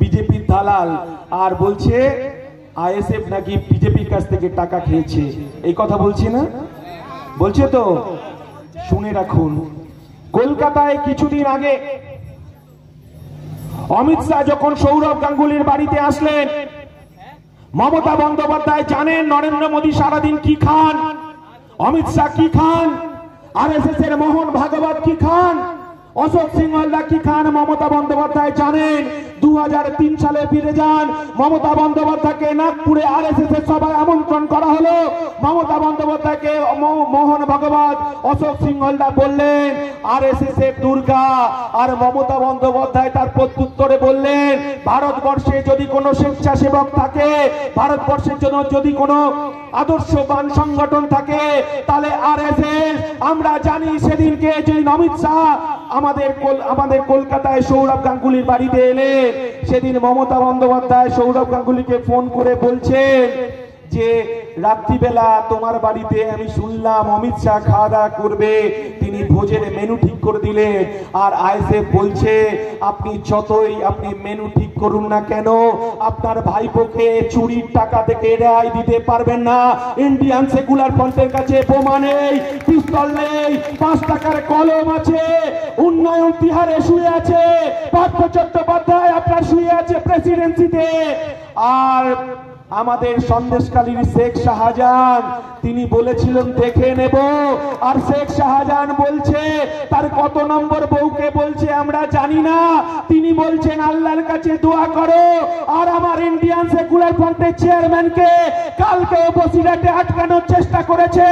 বিজেপির দালাল আর বলছে আইএসএফ নাকি বিজেপির কাছ থেকে টাকা খেয়েছে, এই কথা বলছে না? বলছে তো, শুনে রাখুন। কলকাতায় কিছুদিন আগে অমিত শাহ যখন সৌরভ গাঙ্গুলির বাড়িতে আসলেন, মমতা বন্দ্যোপাধ্যায় জানেন নরেন্দ্র মোদী সারাদিন কি খান, অমিত শাহ কি খান, আরএসএস এর মোহন ভাগবত কি খান, অশোক সিংহলদা কি খান, মমতা বন্দ্যোপাধ্যায় জানেন। 2003 সালে ফিরে যান, মমতা বন্দ্যোপাধ্যায়কে নাগপুরে আরএসএস এর সভায় আমন্ত্রণ করা হলো। মমতা বন্দ্যোপাধ্যায়কে মোহন ভাগবত, অশোক সিংহলদা বললেন আরএসএস এর দুর্গা, আর মমতা বন্দ্যোপাধ্যায় তার প্রত্যুত্তরে বললেন ভারতবর্ষে যদি কোনো স্বেচ্ছাসেবক থাকে, ভারতবর্ষের জন্য যদি কোনো আদর্শবান সংগঠন থাকে, তাহলে আরএসএস। আমরা জানি সেদিনকে যেদিন অমিত শাহ আমাদের কলকাতায় সৌরভ গাঙ্গুলির বাড়িতে এলেন, সেদিন মমতা বন্দ্যোপাধ্যায় সৌরভ গাঙ্গুলিকে ফোন করে বলছেন যে রাত্রিবেলা তোমার বাড়িতে আমি শুনলাম অমিত শাহ খাওয়া দাওয়া করবে, তিনি ভোজের মেনু ঠিক করে দিলেন। আর আইএসএফ বলছে আপনি যতই আপনি মেনু ঠিক করুন না কেন, আপনার ভাইপোকে চুরির টাকা থেকে রেহাই দিতে পারবেন না। ইন্ডিয়ান সেকুলার ফ্রন্টের কাছে বোমা নেই, পিস্তল নেই, 5 টাকার কলম আছে, উন্নয়ন তিহারে শুয়ে আছে, পার্থ চট্টোপাধ্যায় আপনার শুয়ে আছে প্রেসিডেন্সিতে। আর আমাদের সন্দেশকালীর শেখ শাহজাহান তিনি বলেছিলেন দেখে নেব, আর শেখ শাহজাহান বলছে তার কত নম্বর বউকে বলছে আমরা জানি না, তিনি বলছেন আল্লাহর কাছে দোয়া করো। আর আমার ইন্ডিয়ান সেকুলার ফ্রন্টের চেয়ারম্যানকে কালকে বসিরহাটে আটকানোর চেষ্টা করেছে,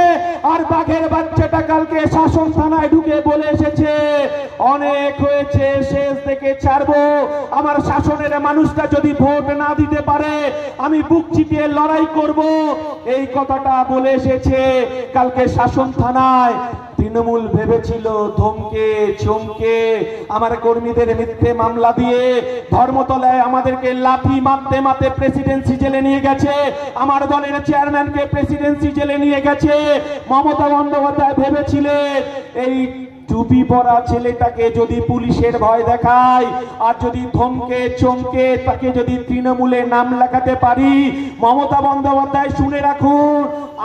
আর বাঘের বাচ্চাটা কালকে শাসন থানায় ঢুকে বলে এসেছে অনেক হয়েছে, শেষ থেকে ছাড়বো। আমার শাসনের মানুষটা যদি ভোট না দিতে পারে আমি বুক চিতিয়ে লড়াই করব, এই কথাটা বলে এসেছে কালকে শাসন থানায়। তৃণমূল ভেবেছিল ধমকে চমকে আমার কর্মীদের মিথ্যে মামলা দিয়ে ধর্মতলায় আমাদেরকে লাথি মারতে মারতে প্রেসিডেন্সি জেলে নিয়ে গেছে, আমার দলের চেয়ারম্যানকে প্রেসিডেন্সি জেলে নিয়ে গেছে। মমতা বন্দ্যোপাধ্যায় ভেবেছিলেন এই টুপি পরা ছেলেটাকে যদি পুলিশের ভয় দেখায় আর যদি ধমকে চমকে তাকে যদি তৃণমূলে নাম লেখাতে পারি, মমতা বন্দ্যোপাধ্যায় শুনে রাখুন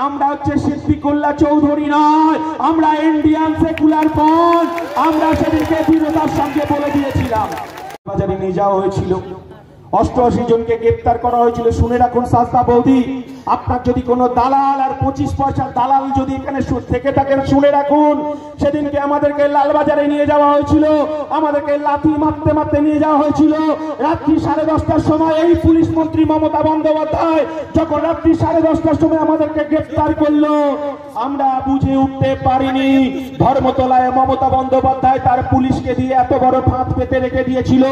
আমরা হচ্ছে সিদ্দিকুল্লাহ চৌধুরী নয়, আমরা ইন্ডিয়ান সেকুলার ফ্রন্ট। আমরা সেদিনকে দৃঢ়তার সঙ্গে বলে দিয়েছিলাম। বাজারে নিয়ে যাওয়া হয়েছিল, 88 জনকে গ্রেপ্তার করা হয়েছিল। শুনে রাখুন সাজদা বৌদি, আপনার যদি কোনো দালাল আর 25 পয়সার দালাল যদি এখানে থেকে থাকেন, শুনে রাখুন সেদিনকে আমাদেরকে লালবাজারে নিয়ে যাওয়া হয়েছিল, আমাদেরকে লাথি মারতে মারতে নিয়ে যাওয়া হয়েছিল। রাত্রি 10:30টার সময় এই পুলিশ মন্ত্রী মমতা বন্দ্যোপাধ্যায় যখন রাত্রি 10:30টার সময় আমাদেরকে গ্রেপ্তার করলো, আমরা বুঝে উঠতে পারিনি ধর্মতলায় মমতা বন্দ্যোপাধ্যায় তার পুলিশকে দিয়ে এত বড় ফাঁদ পেতে রেখে দিয়েছিল।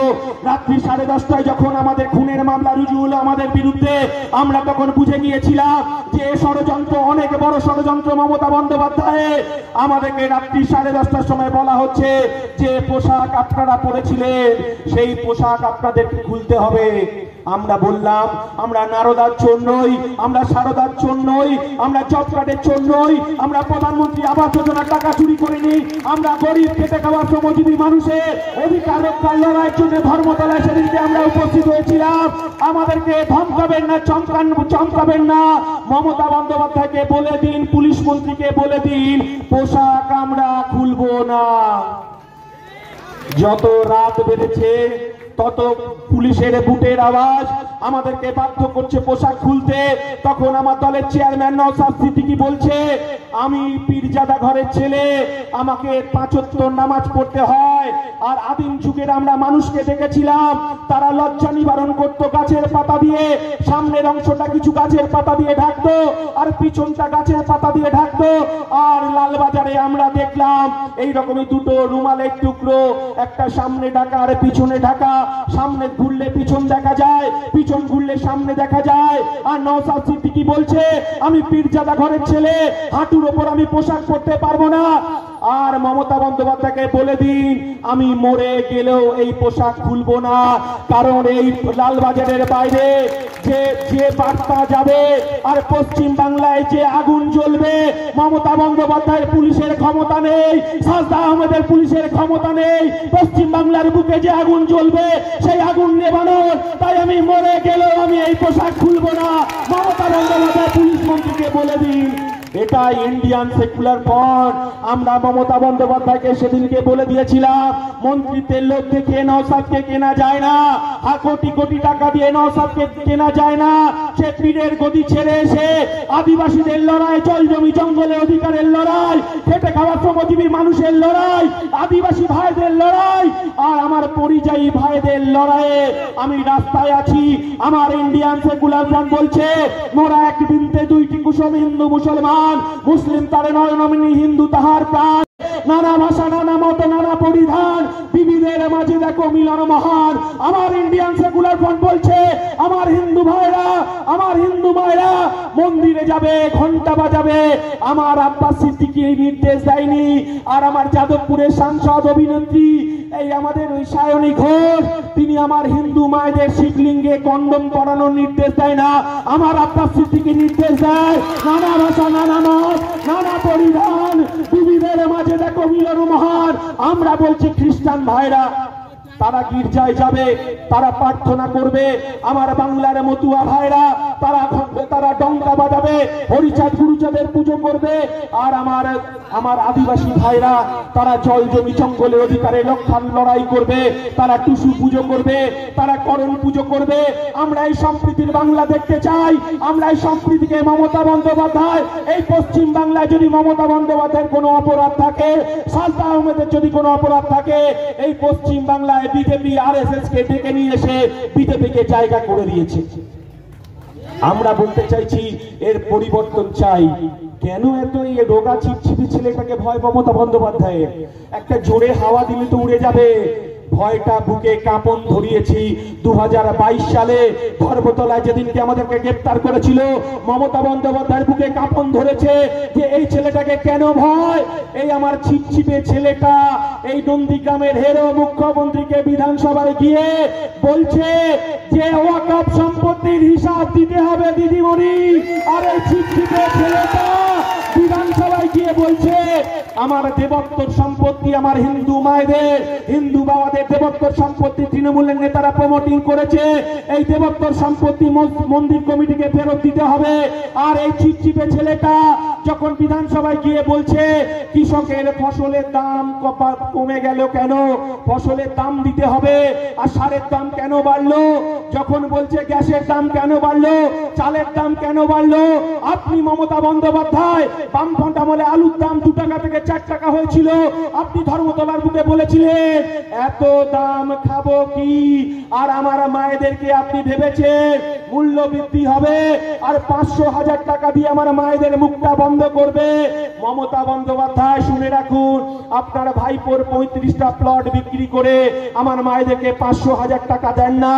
রাত্রি 10:30টায় যখন আমাদের খুনের মামলা রুজু হলো আমাদের বিরুদ্ধে, আমরা তখন বুঝে গিয়েছিলাম যে ষড়যন্ত্র, অনেক বড় ষড়যন্ত্র মমতা বন্দ্যোপাধ্যায়। আমাদেরকে রাত্রি 10:30টার সময় বলা হচ্ছে যে পোশাক আপনারা পরেছিলেন সেই পোশাক আপনাদেরকে খুলতে হবে। আমরা বললাম আমরা নারদার চোর নই, আমরা সারদার চোর নই, আমরা জব কার্ডের চোর নই, আমরা প্রধানমন্ত্রী আবাস যোজনার টাকা চুরি করিনি, আমরা গরিব খেটে খাওয়া শ্রমজীবী মানুষের অধিকার রক্ষার লড়াইয়ের জন্য ধর্মতলায় সেদিনকে আমরা উপস্থিত হয়েছিলাম। আমাদেরকে ধমকাবেন না, চমকাবেন না। মমতা বন্দ্যোপাধ্যায়কে বলে দিন, পুলিশ মন্ত্রীকে বলে দিন পোশাক আমরা খুলবো না। যত রাত বেড়েছে তত পুলিশের বুটের আওয়াজ আমাদেরকে বাধ্য করছে পোশাক খুলতে। তখন আমার দলের চেয়ারম্যান নওশাদ সিদ্দিকী বলছে আমি পীরজাদা ঘরের ছেলে, আমাকে 5 ওয়াক্ত নামাজ পড়তে হয়। আর আদিম যুগের আমরা মানুষকে দেখেছিলাম তারা লজ্জা নিবারণ করতো গাছের পাতা দিয়ে, সামনের অংশটা কিছু গাছের পাতা দিয়ে ঢাকতো আর পিছনটা গাছের পাতা দিয়ে ঢাকতো। আর লালবাজারে আমরা দেখলাম এই রকমই দুটো রুমালের টুকরো, একটা সামনে ঢাকা আর পিছনে ঢাকা, সামনে ঘুরলে পিছন দেখা যায়, পিছন ঘুরলে সামনে দেখা যায়। আর নওশাদ সিদ্দিকী বলছে আমি পীরজাদা ঘরের ছেলে, হাঁটুর ওপর আমি পোশাক পরতে পারবো না। আর মমতা বন্দ্যোপাধ্যায়কে বলে দিন আমি মরে গেলেও এই পোশাক খুলবো না, কারণ এই লালবাজারের বাইরে যে বার্তা যাবে আর পশ্চিম বাংলায় যে আগুন জ্বলবে, মমতা বন্দ্যোপাধ্যায়ের পুলিশের ক্ষমতা নেই, সাজদা আহমেদের পুলিশের ক্ষমতা নেই পশ্চিম বাংলার বুকে যে আগুন জ্বলবে সেই আগুন নেভানোর। তাই আমি মরে গেলেও আমি এই পোশাক খুলবো না, মমতা বন্দ্যোপাধ্যায় পুলিশ মন্ত্রীকে বলে দিন। এটাই ইন্ডিয়ান সেকুলার ফ্রন্ট। আমরা মমতা বন্দ্যোপাধ্যায়কে সেদিনকে বলে দিয়েছিলাম মন্ত্রিত্বের লোভ দেখে নওশাদকে কেনা যায় না, কোটি কোটি টাকা দিয়ে নওশাদকে কেনা যায় না। সে পীরের গদি ছেড়ে এসে আদিবাসীদের লড়াই, জল জমি জঙ্গলে অধিকারের লড়াই, খেটে খাওয়া শ্রমজীবী মানুষের লড়াই, আদিবাসী ভাইদের লড়াই আর আমার পরিযায়ী ভাইদের লড়াইয়ে আমি রাস্তায় আছি। আমার ইন্ডিয়ান সেকুলার ফ্রন্ট বলছে মোরা এক বৃন্তে দুইটি কুসুম, হিন্দু মুসলমান, মুসলিম তার নয়নমণি, হিন্দু তাহার প্রাণ। নানা ভাষা, নানা মত, নানা পরিধান, বিবিধের মাঝে দেখো মিলন মহান। আমার ইন্ডিয়ান সেকুলার ফ্রন্ট বলছে আমার হিন্দু ভাইরা, আমার হিন্দু মায়েরা মন্দিরে যাবে, ঘন্টা বাজাবে। আমার আব্বাস সিদ্দিকী এই নির্দেশ দেয়নি, আর আমার যাদবপুরের সাংসদ অভিনেত্রী এই আমাদের ওই সায়নী ঘোষ, তিনি আমার হিন্দু মায়েদের শিবলিঙ্গে কন্ডম পরানোর নির্দেশ দেয় না, আমার আব্বাস সিদ্দিকী নির্দেশ দেয় নানা ভাষা, নানা মত, নানা পরিধান, বিবিধের মাঝে দেখো মিলন মহান। আমরা বলছি খ্রিস্টান ভাইরা তারা গির্জায় যাবে, তারা প্রার্থনা করবে। আমার বাংলার মতুয়া ভাইরা তারা ডঙ্কা বাজাবে, হরিচাঁদ গুরুচাঁদের পুজো করবে। আর আমার আদিবাসী ভাইরা তারা জল জমি জঙ্গলে অধিকারে লক্ষান লড়াই করবে, তারা টুসু পুজো করবে, তারা করণ পুজো করবে। আমরা এই সম্প্রীতির বাংলা দেখতে চাই। আমরা এই সম্প্রীতিকে মমতা বন্দ্যোপাধ্যায়, এই পশ্চিম বাংলায় যদি মমতা বন্দ্যোপাধ্যায়ের কোনো অপরাধ থাকে, সাজদা আহমেদের যদি কোনো অপরাধ থাকে, এই পশ্চিম বাংলায় বিজেপি আরএসএস কে ডেকে নিয়ে এসে বিজেপিকে জায়গা করে দিয়েছে। আমরা বলতে চাইছি এর পরিবর্তন চাই। কেন এত এই রোগা ছিপছিপি ছেলেটাকে ভয় মমতা বন্দ্যোপাধ্যায়ের? একটা জোরে হাওয়া দিলে তো উড়ে যাবে। ভয়টা বুকে কাঁপন ধরিয়েছি 2022 সালে ধর্মতলায় যেদিনকে আমাদেরকে গ্রেফতার করেছিল, মমতা বন্দ্যোপাধ্যায়ের বুকে কাঁপন ধরেছে যে এই ছেলেটাকে কেন ভয়। এই আমার ছিপছিপে ছেলেটা এই নন্দীগ্রামের হেরো মুখ্যমন্ত্রীকে বিধানসভায় গিয়ে বলছে যে ওয়াকফ সম্পত্তির হিসাব দিতে হবে দিদিমণি। আর এই ছিপছিপে ছেলেটা বিধানসভায় গিয়ে বলছে আমার দেবত্বর সম্পত্তি, আমার হিন্দু মায়েদের, হিন্দু বাবাদের দেবত্বর সম্পত্তি তৃণমূলের নেতারা প্রমোটিং করেছে, এই দেবত্বর সম্পত্তি মন্দির কমিটিকে ফেরত দিতে হবে। আর এই ছিপছিপে ছেলেটা যখন বিধানসভায় গিয়ে বলছে কৃষকের ফসলের দাম কমে গেল কেন, ফসলের দাম দিতে হবে, আর সারের দাম কেন বাড়লো, যখন বলছে গ্যাসের দাম কেন বাড়লো, চালের দাম কেন বাড়লো, আপনি মমতা বন্দ্যোপাধ্যায় বামফ্রন্ট আমলে আলুর দাম 2 টাকা থেকে 4 টাকা হয়েছিল, আপনি ধর্মতলার বুকে বলেছিলেন এত দাম খাবো কি। আর আমার মায়েদেরকে আপনি ভেবেছেন মূল্য বৃদ্ধি হবে আর 500,000 টাকা দিয়ে আমার মায়েদের মুখটা বন্ধ করবে। মমতা বন্দ্যোপাধ্যায় শুনে রাখুন, আপনার ভাইপোর 35টা প্লট বিক্রি করে আমার মায়েদেরকে 500,000 টাকা দেন না।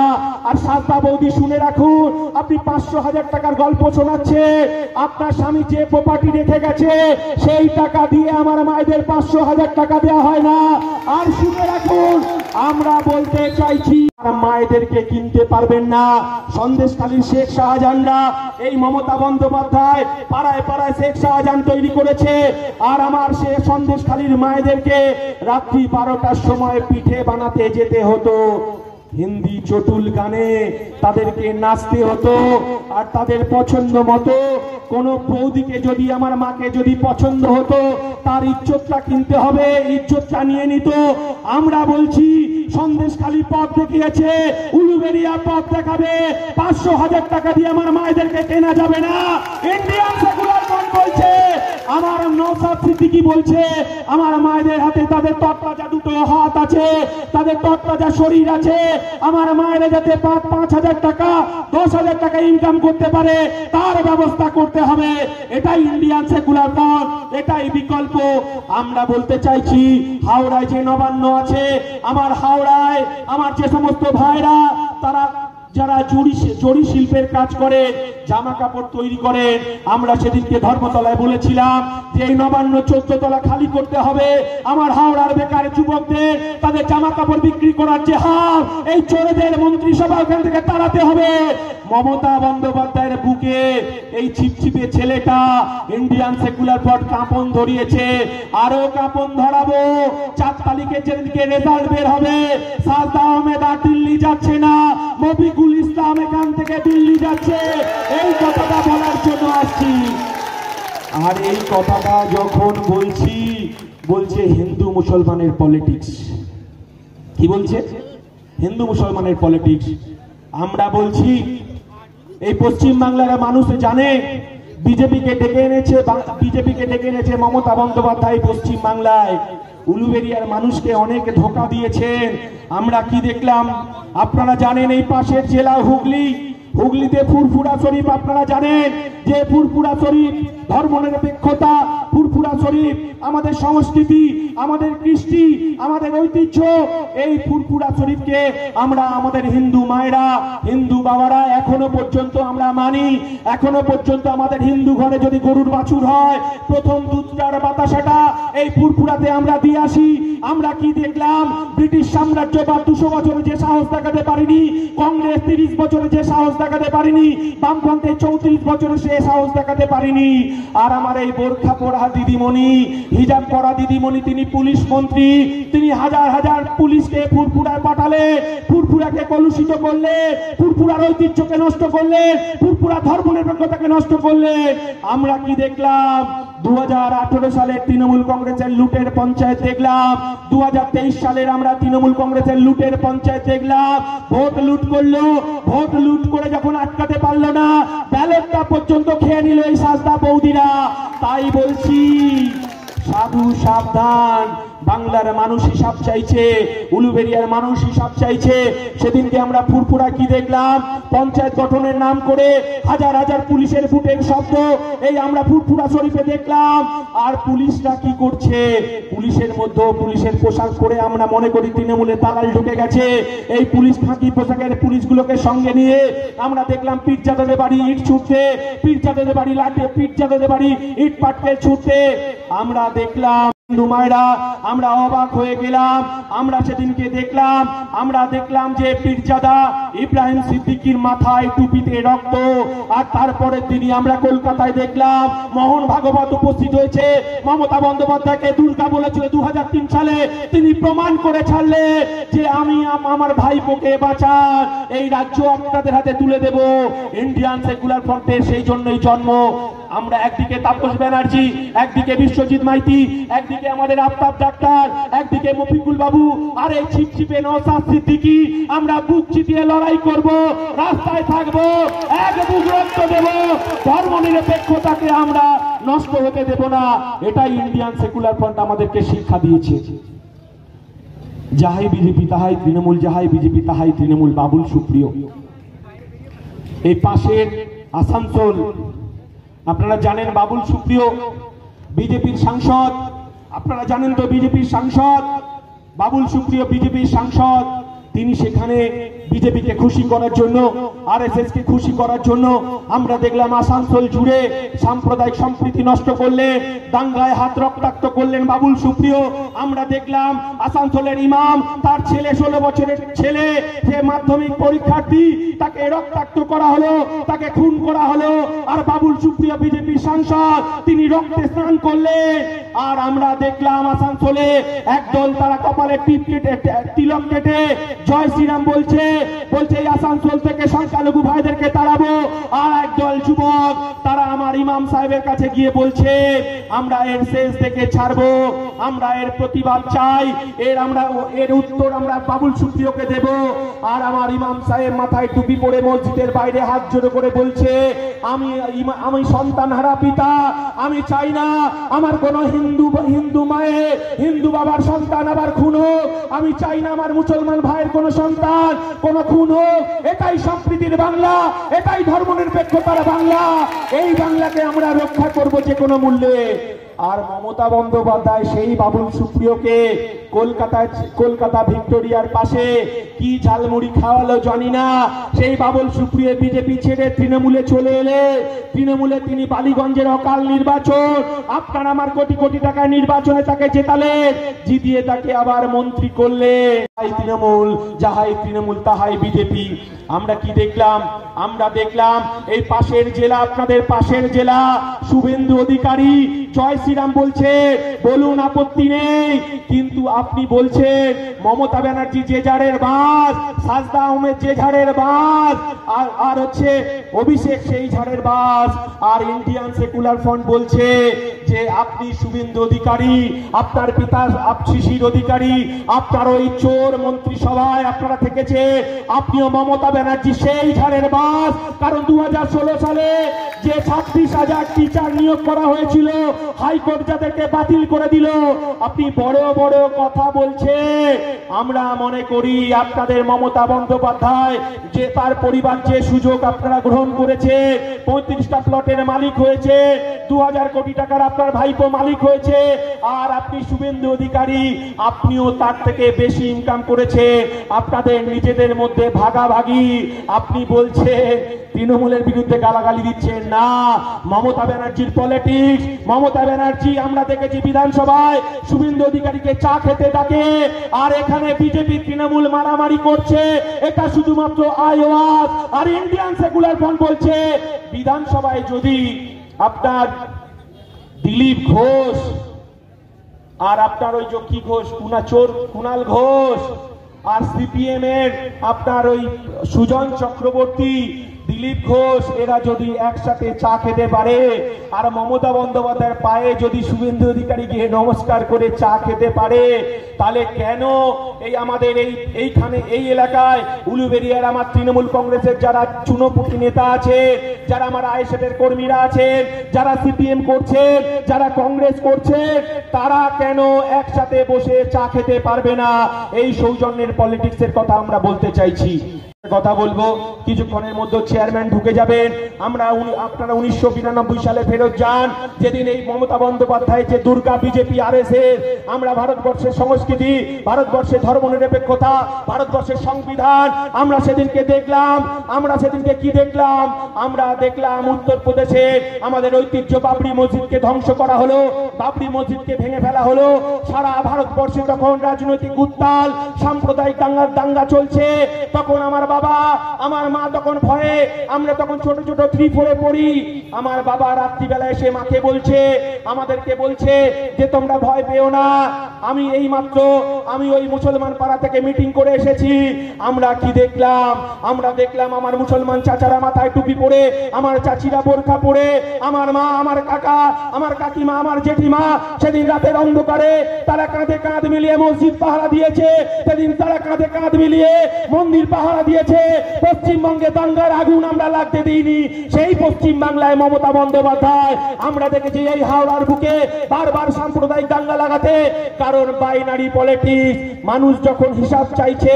আর সাজদা বৌদি শুনে রাখুন, আপনি 500,000 টাকার গল্প শোনাচ্ছে, আপনার স্বামী যে প্রপার্টি রেখে গেছে সেই টাকা দিয়ে আমার মায়েদের 500,000 টাকা দেওয়া হয় না। আর শুনে রাখুন, আমরা বলতে চাইছি মায়েদেরকে কিনতে পারবেন না। সন্দেশখালীর শেখ শাহজাহানরা এই মমতা বন্দ্যোপাধ্যায় পাড়ায় পাড়ায় শেখ শাহজাহান তৈরি করেছে। আর আমার সে সন্দেশখালীর মায়েদেরকে রাত্রি 12টার সময় পিঠে বানাতে যেতে হতো, হিন্দি চটুল গানে তাদেরকে নাচতে হতো। আর তাদের পছন্দ মতো কোন বৌদিকে যদি আমার মাকে যদি পছন্দ হতো তার ইজ্জতটা কিনতে হবে, ইজ্জতটা নিয়ে নিত। আমরা বলছি সন্দেশখালী পথ দেখিয়েছে, উলুবেড়িয়া পথ দেখাবে, 500,000 টাকা দিয়ে আমার মায়েদেরকে কেনা যাবে না। ইন্ডিয়ান সেকুলার ফ্রন্ট বলছে, আমার নওশাদ সিদ্দিকী বলছে আমার মায়েদের হাতে তাদের তৎতাজা দুটো হাত আছে, তাদের তৎতাজা শরীর আছে, আমার মায়েরা যাতে 5,000 টাকা 10,000 টাকা ইনকাম করতে পারে তার ব্যবস্থা করতে হবে। এটাই ইন্ডিয়ান সেকুলার ফ্রন্ট, এটাই বিকল্প। আমরা বলতে চাইছি হাওড়ায় যে নবান্ন আছে, আমার হাওড়ায় আমার যে সমস্ত ভাইরা তারা যারা জরি শিল্পের কাজ করে, জামা কাপড় তৈরি করে, আমরা সেদিনকে ধর্মতলায় বলেছিলাম যে এই নবান্ন 14 তলা খালি করতে হবে। আমার হাওড়ার বেকার যুবকদের তাদের জামা কাপড় বিক্রি করার যে হার, এই চোরেদের মন্ত্রিসভা ওখান থেকে তাড়াতে হবে। মমতা বন্দ্যোপাধ্যায়ের বুকে এই ছিপছিপে ছেলেটা ইন্ডিয়ান সেকুলার ফ্রন্ট কাঁপন ধরিয়েছে, আরো কাঁপন ধরাবো। 4 তারিখে যেদিনকে রেজাল্ট বের হবে, সাজদা আহমেদ আর দিল্লি যাচ্ছে না, মফিকুল ইসলাম এখান থেকে দিল্লি যাচ্ছে, এই কথাটা বলার জন্য আসছি। আর এই কথাটা যখন বলছে হিন্দু মুসলমানের পলিটিক্স। কি বলছে? হিন্দু মুসলমানের পলিটিক্স। আমরা বলছি এই পশ্চিম বাংলার মানুষ জানে বিজেপিকে ডেকে এনেছে মমতা বন্দ্যোপাধ্যায় পশ্চিম বাংলায়। উলুবেড়িয়ার মানুষকে অনেক ধোঁকা দিয়েছেন। আমরা কি দেখলাম? আপনারা জানেন এই পাশের জেলা হুগলিতে ফুরফুরা শরীফ, আপনারা জানেন যে ফুরফুরা শরীফ ধর্মনিরপেক্ষতা, ফুরফুরা শরীফ আমাদের সংস্কৃতি, আমাদের কৃষ্টি, আমাদের ঐতিহ্য। এই ফুরফুরা শরীফকে আমরা আমাদের হিন্দু মায়েরা, হিন্দু বাবারা এখনো পর্যন্ত আমরা মানি। এখনো পর্যন্ত আমাদের হিন্দু ঘরে যদি গরুর বাছুর হয়, প্রথম দুধটার বাতাসাটা এই ফুরফুরাতে আমরা দিয়ে আসি। আমরা কি দেখলাম? ব্রিটিশ সাম্রাজ্য বা 200 বছরে যে সাহস দেখাতে পারিনি, কংগ্রেস 30 বছরে যে সাহস দেখাতে পারিনি, বামফ্রন্টে 34 বছরে সে সাহস দেখাতে পারিনি। আর আমার এই বোরখা পরা দিদিমণি, হিজাব পরা দিদিমণি, তিনি পুলিশ মন্ত্রী, তিনি হাজার হাজার পুলিশকে ফুরফুরায় পাঠালে, ফুরফুরাকে কলুষিত করলে, ফুরফুরার ঐতিহ্যকে নষ্ট করলে, ফুরফুরা ধর্মনিরপেক্ষতাকে নষ্ট করলে। আমরা কি দেখলাম? 2018 সালে তৃণমূল কংগ্রেসের লুটের পঞ্চায়েত দেখলাম, 2023 সালের আমরা তৃণমূল কংগ্রেসের লুটের পঞ্চায়েত দেখলাম। ভোট লুট করলো, ভোট লুট করে যখন আটকাতে পারলো না, ব্যালটটা পর্যন্ত খেয়ে নিল এই সাজদা বৌদিরা। তাই বলছি সাধু সাবধান, বাংলার মানুষ হিসাব চাইছে, উলুবেড়িয়ার মানুষ হিসাব চাইছে। সেদিনকে আমরা ফুরফুরা কি দেখলাম? পঞ্চায়েত গঠনের নাম করে হাজার হাজার পুলিশের বুটের শব্দ এই আমরা ফুরফুরা শরীফে দেখলাম। আর পুলিশরা কি করছে? পুলিশের মধ্যে পুলিশের পোশাক পরে আমরা মনে করি তৃণমূলের দালাল ঢুকে গেছে। এই পুলিশ খাঁকি পোশাকের পুলিশগুলোকে সঙ্গে নিয়ে আমরা দেখলাম পীরজাদাদের বাড়ি ইট ছুটতে, পীরজাদাদের বাড়ি লাঠি, পীরজাদাদের বাড়ি ইট পাটকে ছুটতে আমরা দেখলাম। হিন্দু মায়েরা আমরা অবাক হয়ে গেলাম। আমরা সেদিনকে দেখলাম যে পীরজাদা ইব্রাহিম সিদ্দিকীর মাথায় টুপিতে রক্ত। আর তারপরের দিনই আমরা কলকাতায় দেখলাম মোহন ভাগবত উপস্থিত হয়েছে। মমতা বন্দ্যোপাধ্যায়কে দুর্গা বলেছিল 2003 সালে, তিনি প্রমাণ করে ছাড়লে যে আমি আমার ভাইপোকে বাঁচান, এই রাজ্য আপনাদের হাতে তুলে দেব। ইন্ডিয়ান সেকুলার ফ্রন্টের সেই জন্যই জন্ম। আমরা একদিকে তাপস ব্যানার্জি, একদিকে বিশ্বজিৎ মাইতি, একদিকে আমাদের আফতাব ডাক্তার, একদিকে মফিকুল বাবু, আর এই ছিপছিপে নওশাদ সিদ্দিকী। আমরা বুক চিতিয়ে লড়াই করব, রাস্তায় থাকব, এক বুক রক্ত দেব, ধর্মনিরপেক্ষতাকে আমরা নষ্ট হতে দেব না। এটাই ইন্ডিয়ান সেকুলার ফ্রন্ট আমাদেরকে শিক্ষা দিয়েছে। যাহাই বিজেপি তাহাই তৃণমূল, যাহাই বিজেপি তাহাই তৃণমূল। বাবুল সুপ্রিয় এই পাশের আসানসোল, আপনারা জানেন বাবুল সুপ্রিয় বিজেপির সাংসদ। আপনারা জানেন তো বিজেপির সাংসদ বাবুল সুপ্রিয় বিজেপির সাংসদ। তিনি সেখানে বিজেপিকে খুশি করার জন্য, আরএসএস কে খুশি করার জন্য আমরা দেখলাম আসানসোল জুড়ে সাম্প্রদায়িক সম্প্রীতি নষ্ট করলে, দাঙ্গায় হাত রক্তাক্ত করলেন বাবুল সুপ্রিয়। আমরা দেখলাম আসানসোলের ইমাম, তার ছেলে 16 বছরের ছেলে, যে মাধ্যমিক পরীক্ষার্থী, তাকে রক্তাক্ত করা হলো, তাকে খুন করা হলো। আর বাবুল সুপ্রিয় বিজেপির সাংসদ, তিনি রক্তে স্নান করলেন। আর আমরা দেখলাম আসানসোলে একদল তারা কপালে টিপ কেটে, তিলক কেটে জয় শ্রীরাম বলছে এই আসানসোল থেকে সংখ্যালঘু ভাইদেরকে তাড়াবো। আর একদল যুবক তারা আমার ইমাম সাহেবের কাছে গিয়ে বলছে আমরা এর শেষ থেকে ছাড়বো, আমরা এর প্রতিবাদ চাই, এর উত্তর আমরা বাবুল সুপ্রিয়কে দেব। আর আমার ইমাম সাহেব মাথায় টুপি পরে মসজিদের বাইরে হাত জোড়ো করে বলছে আমি সন্তান হারা পিতা, আমি চাই না আমার কোন হিন্দু মায়ে, হিন্দু বাবার সন্তান আবার খুন হোক। আমি চাই না আমার মুসলমান ভাইয়ের কোন সন্তান কোন খুন হোক। এটাই সম্প্রীতির বাংলা, এটাই ধর্মনিরপেক্ষতার বাংলা। এই বাংলাকে আমরা রক্ষা করব যে কোনো মূল্যে। আর মমতা বন্দ্যোপাধ্যায় সেই বাবুল সুপ্রিয়কে কলকাতা ভিক্টোরিয়ার পাশে কি ঝালমুড়ি খাওয়ালো জানি না, সেই বাবুল সুপ্রিয় বিজেপি ছেড়ে তৃণমূলে চলে এলে তৃণমূলে তিনি বালিগঞ্জের অকাল নির্বাচন, আপনার আমার কোটি কোটি টাকার নির্বাচনে তাকে জেতালেন, জিতিয়ে তাকে আবার মন্ত্রী করলে। তৃণমূল যাহাই তৃণমূল তাহাই বিজেপি। আমরা কি দেখলাম? আমরা দেখলাম এই পাশের জেলা, আপনাদের পাশের জেলা শুভেন্দু অধিকারী জয় শ্রীরাম বলছে, বলুন আপত্তি নেই, কিন্তু আপনি বলছেন মমতা ব্যানার্জি যে ঝাড়ের বাস, সাজদা আহমেদ যে ঝাড়ের বাস, আর হচ্ছে অভিষেক সেই ঝাড়ের বাস, আর ইন্ডিয়ান সেকুলার ফ্রন্ট বলছে যে আপনি শুভেন্দু অধিকারী, আপনার পিতা শিশির অধিকারী, আপনার ওই চোর মন্ত্রিসভায় আপনারা থেকেছে, আপনিও মমতা ব্যানার্জি সেই ঝাড়ের বাস। কারণ 2016 সালে যে 26,000 টিচার নিয়োগ করা হয়েছিল, হাইকোর্ট যাদেরকে বাতিল করে দিল, আপনি বড় বড় কথা বলছে। আমরা মনে করি আপনাদের মমতা বন্দ্যোপাধ্যায় যে তার পরিবার যে সুযোগ আপনারা গ্রহণ করেছে, 35টা প্লটের মালিক হয়েছে, 2000 কোটি টাকার আপনার ভাইপো মালিক হয়েছে, আর আপনি শুভেন্দু অধিকারী আপনিও তার থেকে বেশি ইনকাম করেছে, আপনাদের নিজেদের মধ্যে ভাগাভাগি। আপনি বলছেন তৃণমূলের বিরুদ্ধে গালাগালি দিচ্ছেন না, মমতা ব্যানার্জির পলিটিক্স। মমতা ব্যানার্জি আমরা দেখেছি বিধানসভায় শুভেন্দু অধিকারীকে চা খেতে ডাকে, আর এখানে বিজেপি তৃণমূল মারামারি করছে, এটা শুধুমাত্র আইওয়াস। আর ইন্ডিয়ান সেকুলার ফ্রন্ট বলছে বিধানসভায় যদি আপনার দিলীপ ঘোষ আর আপনার ওই যে কি ঘোষ, কুণাল ঘোষ, আর সিপিএম এর আপনার ওই সুজন চক্রবর্তী, দিলীপ ঘোষ, এরা যদি একসাথে চা খেতে পারে, আর মমতা বন্দ্যোপাধ্যায়ের পায়ে যদি শুভেন্দু অধিকারী গিয়ে নমস্কার করে চা খেতে পারে, তাহলে কেন এই আমাদের এইখানে এই এলাকায় উলুবেড়িয়ার আমার তৃণমূল কংগ্রেসের যারা চুনোপুটি নেতা আছে, যারা আমার আইএসএফের কর্মীরা আছেন, যারা সিপিএম করছেন, যারা কংগ্রেস করছেন, তারা কেন একসাথে বসে চা খেতে পারবে না? এই সৌজন্যের পলিটিক্সের কথা আমরা বলতে চাইছি। কথা বলবো, কিছুক্ষণের মধ্যে চেয়ারম্যান ঢুকে যাবেন। আপনারা 1992 সালে ফেরত যান, যেদিন এই মমতা বন্দ্যোপাধ্যায় যে দুর্গা বিজেপি আরএসএস, আমরা ভারতবর্ষের সংস্কৃতি, ভারতবর্ষের ধর্মনিরপেক্ষতা, ভারতবর্ষের সংবিধান, আমরা সেদিনকে দেখলাম। আমরা সেদিনকে কি দেখলাম? আমরা দেখলাম উত্তরপ্রদেশে আমাদের ঐতিহ্য বাবরি মসজিদকে ধ্বংস করা হলো, বাবরি মসজিদকে ভেঙে ফেলা হলো। সারা ভারতবর্ষে তখন রাজনৈতিক উত্তাল, সাম্প্রদায়িক দাঙ্গা চলছে। তখন আমার বাবা, আমার মা তখন ভয়ে, আমরা তখন ছোট ছোট 3-4 পড়ি। আমার বাবা রাত্রিবেলা এসে মাকে বলছে, আমাদেরকে বলছে যে তোমরা ভয় পেও না, আমি ওই মুসলমান পাড়া থেকে মিটিং করে এসেছি। আমরা কি দেখলাম? আমরা দেখলাম আমার মুসলমান চাচারা মাথায় টুপি পরে, আমার চাচিরা বোরখা পরে, আমার মা, আমার কাকা, আমার কাকিমা, আমার জেঠিমা সেদিন রাতের অন্ধকারে তারা কাঁধে কাঁধ মিলিয়ে মসজিদ পাহারা দিয়েছে। সেদিন তারা কাঁধে কাঁধ মিলিয়ে মন্দির পাহারা দিয়েছে। পশ্চিমবঙ্গে দাঙ্গার আগুন আমরা লাগতে দিইনি। সেই পশ্চিম বাংলায় মমতা বন্দ্যোপাধ্যায় আমরা দেখেছি এই হাওড়ার বুকে বারবার সাম্প্রদায়িক দাঙ্গা লাগাতে। কারণ বাইনারি পলিটিক্স। মানুষ যখন হিসাব চাইছে,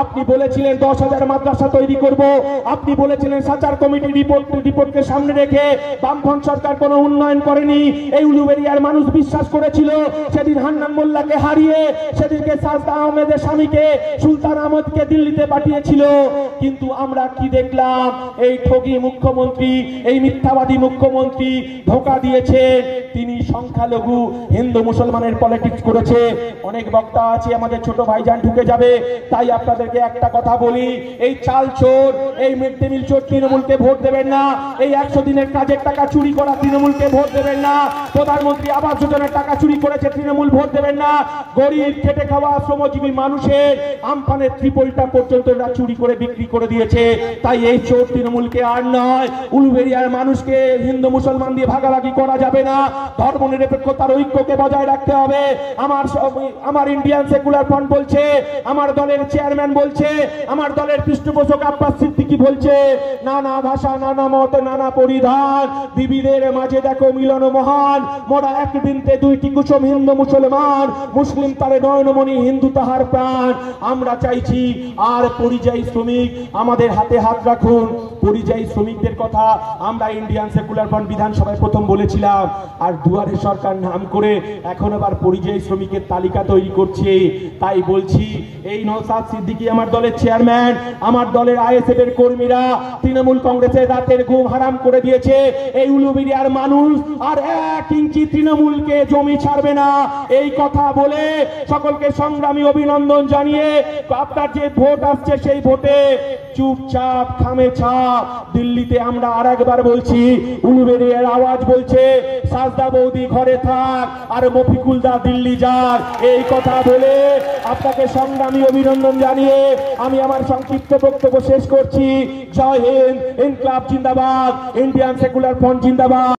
আপনি বলেছিলেন 10,000 মাদ্রাসা তৈরি করব, আপনি বলেছিলেন সাচার কমিটি রিপোর্টকে সামনে রেখে বামফ্রন্ট সরকার কোনো উন্নয়ন করেনি। এই উলুবেড়িয়ার মানুষ বিশ্বাস করেছিল। সেদিন হান্নান মোল্লাকে হারিয়ে, সেদিনকে সাজদা আহমেদের স্বামীকে সুলতান আহমদকে দিল্লিতে পাঠিয়েছিল। কিন্তু আমরা কি দেখলাম? এই ঠগী মুখ্যমন্ত্রী, এই মিথ্যাবাদী মুখ্যমন্ত্রী ধোঁকা দিয়েছে। তিনি সংখ্যালঘু হিন্দু মুসলমানের পলিটিক্স করেছে। অনেক বক্তা আছে, আমাদের ছোট ভাইজান ঢুকে যাবে, তাই আপনাদেরকে একটা কথা বলি, এই চাল চোর, এই মিড ডে মিল চোর তৃণমূলকে ভোট দেবেন না। এই 100 দিনের কাজের টাকা চুরি করা তৃণমূলকে ভোট দেবেন না। প্রধানমন্ত্রী আবাস যোজনার টাকা চুরি করেছে তৃণমূল, ভোট দেবেন না। গরিব খেটে খাওয়া শ্রমজীবী মানুষের আমফানের ত্রিপলটা পর্যন্ত এরা চুরি করে বিক্রি করে দিয়েছে। তাই এই চোর তৃণমূলকে আর নয়, উলুবেড়িয়ার মানুষকে হিন্দু মুসলমান দিয়ে ভাগাভাগি করা যাবে না। ধর্মনিরপেক্ষতার ঐক্যকে বজায় রাখতে হবে। আমার ইন্ডিয়ান সেকুলার ফ্রন্ট বলছে, আমার দলের চেয়ারম্যান বলছে, আমার দলের পৃষ্ঠপোষক আব্বাস সিদ্দিকী সিদ্দিকী বলছে নানা ভাষা, নানা মত, নানা পরিধান, বিবিধের মাঝে দেখো মিলন মহান, মোরা একদিনতে দুইটি কুসুম, হিন্দু মুসলমান, মুসলিম তারে নয়নমণি, হিন্দু তাহার প্রাণ। আমরা চাইছি আর পরিযায়ী শ্রমিক আমাদের হাতে হাত রাখুন। পরিযায়ী শ্রমিকদের কথা আমরা ইন্ডিয়ান সেকুলার ফ্রন্ট বিধানসভায় প্রথম বলেছিলাম, আর দুয়ারে সরকার নাম করে এখন আবার পরিযায়ী শ্রমিকের তালিকা তৈরি করছে। তাই বলছি, এই নওশাদ সিদ্দিকী আমার দলের চেয়ারম্যান, আমার দলের আইএসএফ এর কর্মীরা তৃণমূল কংগ্রেসের রাতের ঘুম হারাম করে দিয়েছে। এই উলুবেড়িয়ার মানুষ আর 1 ইঞ্চি তৃণমূলকে জমি ছাড়বে না, এই কথা বলে সকলকে সংগ্রামী অভিনন্দন জানিয়ে আপনার যে ভোট আসছে সেই ভোটে চুপচাপ খামে ছাপ দিল্লিতে আমরা আরেকবার বলছি, উলুবেড়িয়ার আওয়াজ বলছে সাজদা বৌদি ঘরে থাক আর মফিকুল দা দিল্লি যাক। এই কথা বলে আপনাকে সংগ্রামী অভিনন্দন জানিয়ে আমি আমার সংক্ষিপ্ত বক্তব্য শেষ করছি। জয় হিন্দ, ইনকলাব জিন্দাবাদ, ইন্ডিয়ান সেকুলার ফ্রন্ট জিন্দাবাদ।